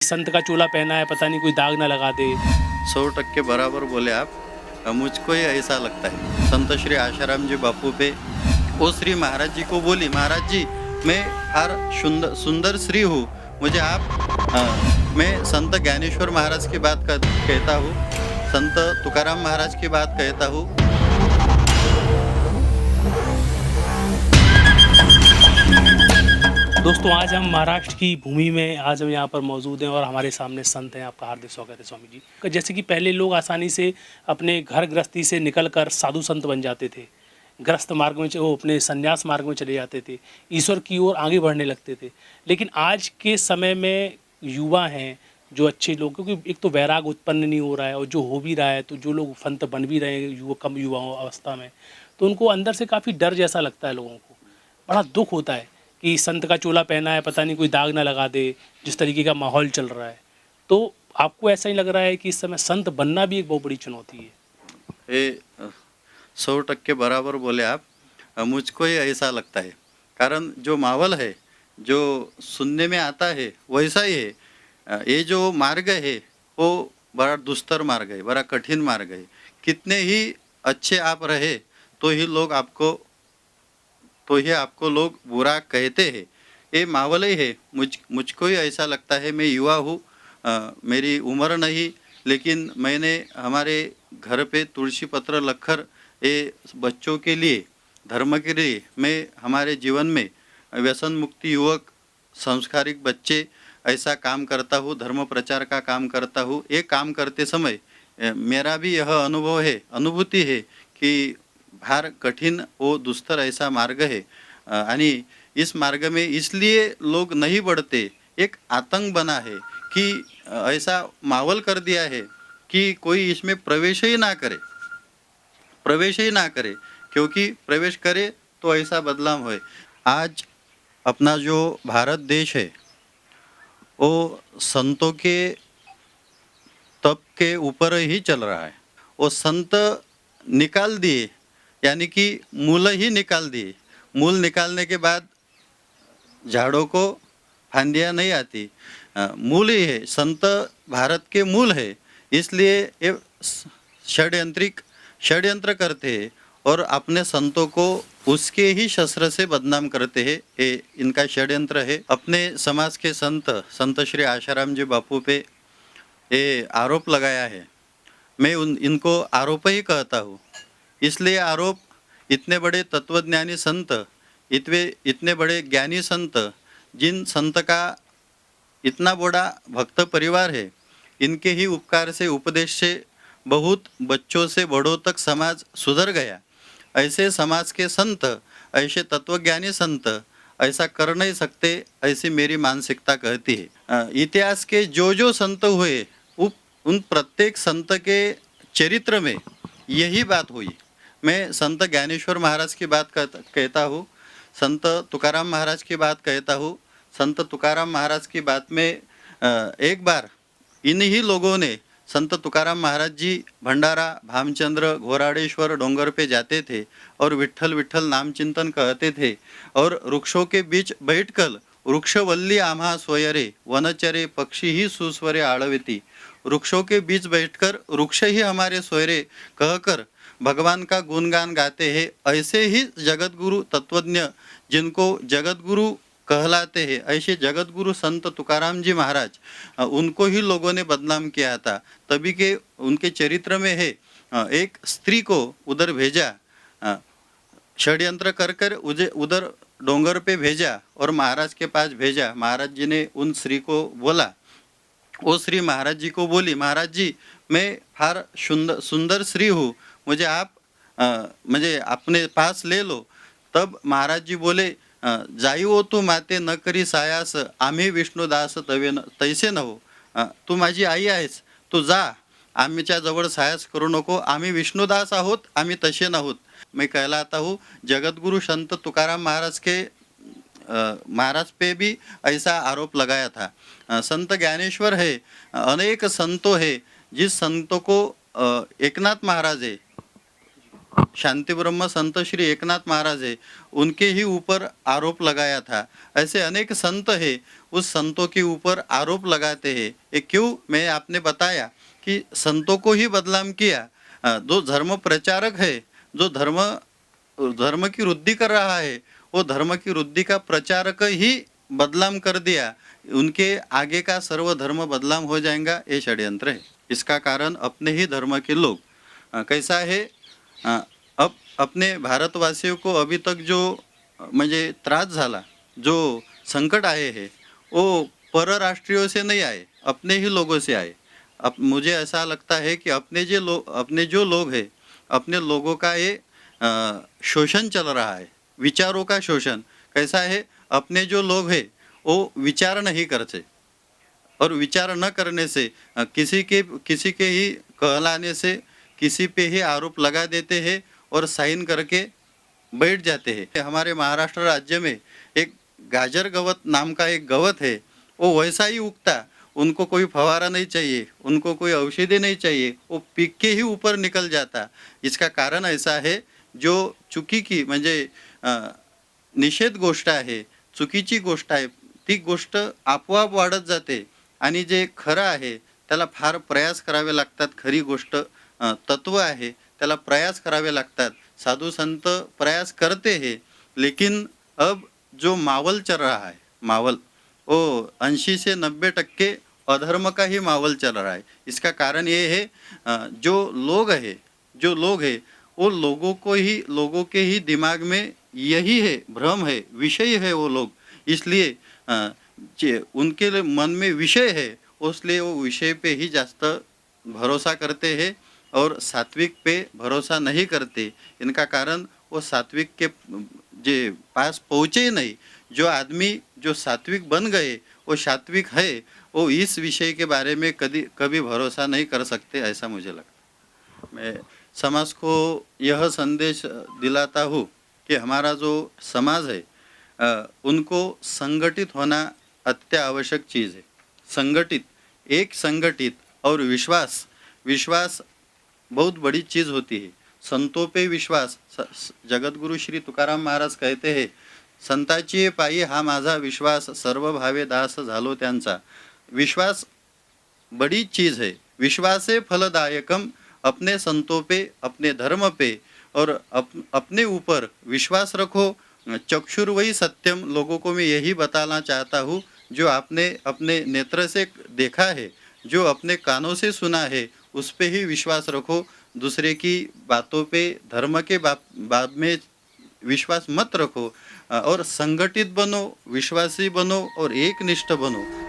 संत का चोला पहना है, पता नहीं कोई दाग ना लगा दे। 100% बराबर बोले आप। मुझको ही ऐसा लगता है। संत श्री आशाराम जी बापू पे वो श्री महाराज जी को बोली, महाराज जी मैं हर सुंदर सुंदर श्री हूँ, मुझे आप मैं संत ज्ञानेश्वर महाराज की बात कहता हूँ, संत तुकाराम महाराज की बात कहता हूँ। दोस्तों आज हम महाराष्ट्र की भूमि में आज हम यहाँ पर मौजूद हैं और हमारे सामने संत हैं। आपका हार्दिक स्वागत है स्वामी जी। जैसे कि पहले लोग आसानी से अपने घर गृहस्थी से निकलकर साधु संत बन जाते थे, गृहस्थ मार्ग में वो अपने संन्यास मार्ग में चले जाते थे, ईश्वर की ओर आगे बढ़ने लगते थे। लेकिन आज के समय में युवा हैं जो अच्छे लोग, क्योंकि एक तो वैराग उत्पन्न नहीं हो रहा है और जो हो भी रहा है तो जो लोग संत बन भी रहे हैं युवा कम युवाओं अवस्था में, तो उनको अंदर से काफ़ी डर जैसा लगता है। लोगों को बड़ा दुख होता है कि संत का चोला पहना है, पता नहीं कोई दाग ना लगा दे, जिस तरीके का माहौल चल रहा है। तो आपको ऐसा ही लग रहा है कि इस समय संत बनना भी एक बहुत बड़ी चुनौती है? ये 100% बराबर बोले आप। मुझको ही ऐसा लगता है, कारण जो माहौल है, जो सुनने में आता है वैसा ही है। ये जो मार्ग है वो बड़ा दुस्तर मार्ग है, बड़ा कठिन मार्ग है। कितने ही अच्छे आप रहे तो ही आपको लोग बुरा कहते हैं। ये माहौल ही है। मुझको ही ऐसा लगता है। मैं युवा हूँ, मेरी उम्र नहीं, लेकिन मैंने हमारे घर पे तुलसी पत्र रखकर ये बच्चों के लिए, धर्म के लिए, मैं हमारे जीवन में व्यसन मुक्ति युवक, संस्कारिक बच्चे ऐसा काम करता हूँ, धर्म प्रचार का काम करता हूँ। ये काम करते समय मेरा भी यह अनुभूति है कि फार कठीण वो दुस्तर ऐसा मार्ग है। आणि इस मार्ग में इसलिए लोग नहीं बढ़ते, एक आतंक बना है कि ऐसा माहौल कर दिया है कि कोई इसमें प्रवेश ही ना करे, क्योंकि प्रवेश करे तो ऐसा बदलाव होए। आज अपना जो भारत देश है वो संतों के तप के ऊपर ही चल रहा है। वो संत निकाल दिए, यानी कि मूल ही निकाल दिए। मूल निकालने के बाद झाड़ों को फांदियाँ नहीं आती। मूल ही है, संत भारत के मूल है। इसलिए ये षड्यंत्र करते हैं और अपने संतों को उसके ही शस्त्र से बदनाम करते हैं। ये इनका षड्यंत्र है। अपने समाज के संत श्री आशाराम जी बापू पे ये आरोप लगाया है। मैं इनको आरोप ही कहता हूँ। इसलिए आरोप, इतने बड़े तत्वज्ञानी संत, इतने बड़े ज्ञानी संत, जिन संत का इतना बड़ा भक्त परिवार है, इनके ही उपकार से, उपदेश से बहुत बच्चों से बड़ों तक समाज सुधर गया। ऐसे समाज के संत, ऐसे तत्वज्ञानी संत ऐसा कर नहीं सकते, ऐसी मेरी मानसिकता कहती है। इतिहास के जो संत हुए उन प्रत्येक संत के चरित्र में यही बात हुई। मैं संत ज्ञानेश्वर महाराज की बात कहता हूँ, संत तुकाराम महाराज की बात कहता हूँ। संत तुकाराम महाराज की बात में एक बार इन्हीं लोगों ने, संत तुकाराम महाराज जी भंडारा, भामचंद्र, घोराडेश्वर डोंगर पे जाते थे और विठ्ठल विठ्ठल नाम चिंतन कहते थे और वृक्षों के बीच बैठकर वृक्षवल्ली आम्हा सोयरे, वनचरे पक्षी ही सुस्वरे आळविती, वृक्षों के बीच बैठकर वृक्ष ही हमारे सोयरे कहकर भगवान का गुणगान गाते हैं। ऐसे ही जगत गुरु तत्वज्ञ, जिनको जगत गुरु कहलाते हैं, ऐसे जगत गुरु संत तुकाराम जी महाराज, उनको ही लोगों ने बदनाम किया था। तभी के उनके चरित्र में है, एक स्त्री को उधर भेजा, षड्यंत्र कर उधर डोंगर पे भेजा और महाराज के पास भेजा। महाराज जी ने उन स्त्री को बोला, वो स्त्री महाराज जी को बोली, महाराज जी मैं फार सुंदर स्त्री हूँ, मुझे आप मुझे अपने पास ले लो। तब महाराज जी बोले, जाई हो तू माते न करी सायास, आम्ही विष्णुदास तैसे न हो। तू माझी आई आहेस, तू जा, आम्हीच्या जवळ सायास करू नको, आम्ही विष्णुदास आहोत, आम्ही तसे नहोत। मैं कहलाता हूँ जगतगुरु संत तुकाराम महाराज पे भी ऐसा आरोप लगाया था। संत ज्ञानेश्वर है, अनेक संतों है, जिस संतों को एकनाथ महाराज है, शांति ब्रह्म संत श्री एकनाथ महाराज है, उनके ही ऊपर आरोप लगाया था। ऐसे अनेक संत है, उस संतों के ऊपर आरोप लगाते हैं। ये क्यों? मैं आपने बताया कि संतों को ही बदनाम किया। जो धर्म प्रचारक है, जो धर्म धर्म की वृद्धि कर रहा है, वो धर्म की वृद्धि का प्रचारक ही बदनाम कर दिया। उनके आगे का सर्व धर्म बदनाम हो जाएगा, ये षड्यंत्र है। इसका कारण अपने ही धर्म के लोग कैसा है, अब अपने भारतवासियों को अभी तक जो म्हणजे त्रास झाला, जो संकट आए हैं, वो परराष्ट्रीयों से नहीं आए, अपने ही लोगों से आए। अब मुझे ऐसा लगता है कि अपने जो लोग हैं, अपने लोगों का ये शोषण चल रहा है, विचारों का शोषण। कैसा है, अपने जो लोग हैं वो विचार नहीं करते, और विचार न करने से किसी के ही कहलाने से किसी पे ही आरोप लगा देते हैं और साइन करके बैठ जाते हैं। हमारे महाराष्ट्र राज्य में एक गाजर गवत नाम का एक गवत है, वो वैसा ही उगता, उनको कोई फवारा नहीं चाहिए, उनको कोई औषधि नहीं चाहिए, वो पीक के ही ऊपर निकल जाता। इसका कारण ऐसा है, जो चुकी की म्हणजे निषेध गोष्ट आहे, चुकीची गोष्ट आहे, ती गोष्ट आपोआप वाढत जाते आणि जे खरं आहे त्याला फार प्रयास करावे लागतात। खरी गोष्ट तत्व आहे त्याला प्रयास करावे लागतात। साधु संत प्रयास करते हैं, लेकिन अब जो मावल चल रहा है, मावल वो 80 से 90% अधर्म का ही मावल चल रहा है। इसका कारण ये है, जो लोग है वो लोगों के ही दिमाग में यही है, भ्रम है, विषय है वो लोग। इसलिए उनके मन में विषय है, इसलिए वो विषय पे ही जास्त भरोसा करते हैं और सात्विक पे भरोसा नहीं करते। इनका कारण वो सात्विक के जे पास पहुँचे ही नहीं। जो आदमी जो सात्विक बन गए, वो सात्विक है, वो इस विषय के बारे में कभी भरोसा नहीं कर सकते, ऐसा मुझे लगता। मैं समाज को यह संदेश दिलाता हूँ कि हमारा जो समाज है, उनको संगठित होना अत्यावश्यक चीज़ है। संगठित और विश्वास बहुत बड़ी चीज़ होती है। संतों पे विश्वास, जगतगुरु श्री तुकाराम महाराज कहते हैं, संताची पायी हा माझा विश्वास, सर्व भावे दास झालो त्यांचा। विश्वास बड़ी चीज़ है। विश्वासे फलदायकम। अपने संतों पे, अपने धर्म पे और अपने ऊपर विश्वास रखो। चक्षुर्वई सत्यम, लोगों को मैं यही बताना चाहता हूँ, जो आपने अपने नेत्र से देखा है, जो अपने कानों से सुना है, उस पे ही विश्वास रखो। दूसरे की बातों पे, धर्म के बात में विश्वास मत रखो, और संगठित बनो, विश्वासी बनो और एकनिष्ठ बनो।